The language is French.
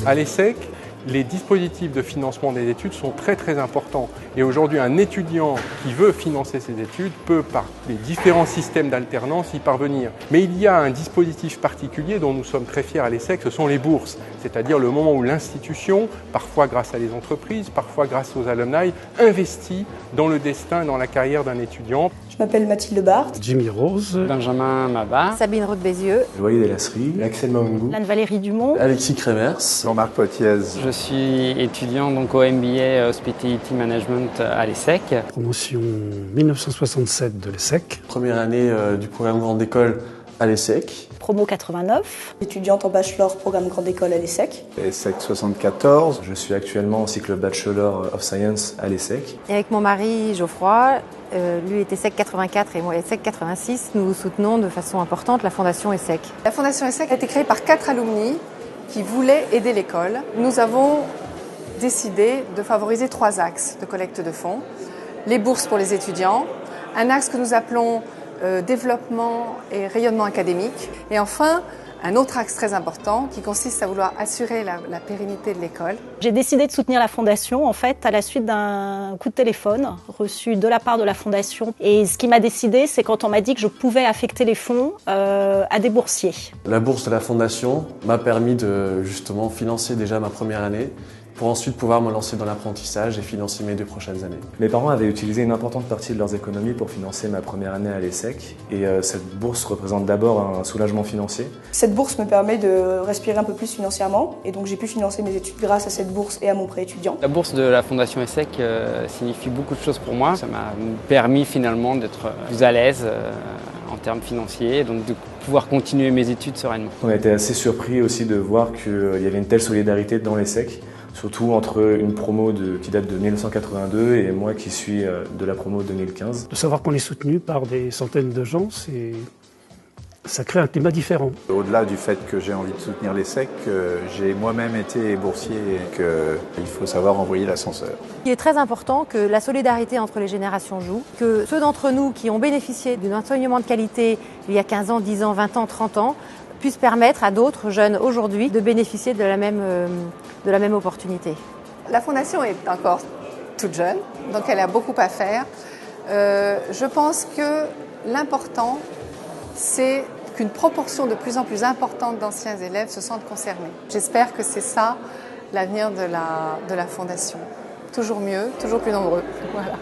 À l'ESSEC, les dispositifs de financement des études sont très importants. Et aujourd'hui, un étudiant qui veut financer ses études peut, par les différents systèmes d'alternance, y parvenir. Mais il y a un dispositif particulier dont nous sommes très fiers à l'ESSEC, ce sont les bourses. C'est-à-dire le moment où l'institution, parfois grâce à des entreprises, parfois grâce aux alumni, investit dans le destin et dans la carrière d'un étudiant. Je m'appelle Mathilde Barthes, Jimmy Rose, Benjamin Mabat, Sabine Roth-Bézieux, Loyer Delasserie, Axel Maungou, Anne-Valérie Dumont, Alexis Kremers, Jean-Marc Potiez. Je suis étudiant donc au MBA Hospitality Management à l'ESSEC. promotion 1967 de l'ESSEC. première année du programme Grande École à l'ESSEC. promo 89, étudiante en bachelor programme Grande École à l'ESSEC. ESSEC 74. Je suis actuellement en cycle Bachelor of Science à l'ESSEC. et avec mon mari Geoffroy, lui est ESSEC 84 et moi ESSEC 86, nous soutenons de façon importante la Fondation ESSEC. La Fondation ESSEC a été créée par 4 alumni qui voulaient aider l'école. Nous avons décidé de favoriser 3 axes de collecte de fonds. Les bourses pour les étudiants, un axe que nous appelons développement et rayonnement académique, et enfin un autre axe très important qui consiste à vouloir assurer la pérennité de l'école. J'ai décidé de soutenir la Fondation en fait à la suite d'un coup de téléphone reçu de la part de la Fondation. Et ce qui m'a décidé, c'est quand on m'a dit que je pouvais affecter les fonds à des boursiers. La bourse de la Fondation m'a permis de justement financer déjà ma première année, pour ensuite pouvoir me lancer dans l'apprentissage et financer mes 2 prochaines années. Mes parents avaient utilisé une importante partie de leurs économies pour financer ma première année à l'ESSEC et cette bourse représente d'abord un soulagement financier. Cette bourse me permet de respirer un peu plus financièrement et donc j'ai pu financer mes études grâce à cette bourse et à mon prêt étudiant. La bourse de la Fondation ESSEC signifie beaucoup de choses pour moi. Ça m'a permis finalement d'être plus à l'aise en termes financiers, donc de pouvoir continuer mes études sereinement. On a été assez surpris aussi de voir qu'il y avait une telle solidarité dans l'ESSEC, surtout entre une promo qui date de 1982 et moi qui suis de la promo 2015. De savoir qu'on est soutenu par des centaines de gens, ça crée un climat différent. Au-delà du fait que j'ai envie de soutenir l'ESSEC, j'ai moi-même été boursier et qu'il faut savoir envoyer l'ascenseur. Il est très important que la solidarité entre les générations joue, que ceux d'entre nous qui ont bénéficié d'un enseignement de qualité il y a 15 ans, 10 ans, 20 ans, 30 ans, puissent permettre à d'autres jeunes aujourd'hui de bénéficier de la même opportunité. La Fondation est encore toute jeune, donc elle a beaucoup à faire. Je pense que l'important, c'est qu'une proportion de plus en plus importante d'anciens élèves se sentent concernés. J'espère que c'est ça l'avenir de la Fondation. Toujours mieux, toujours plus nombreux. Voilà.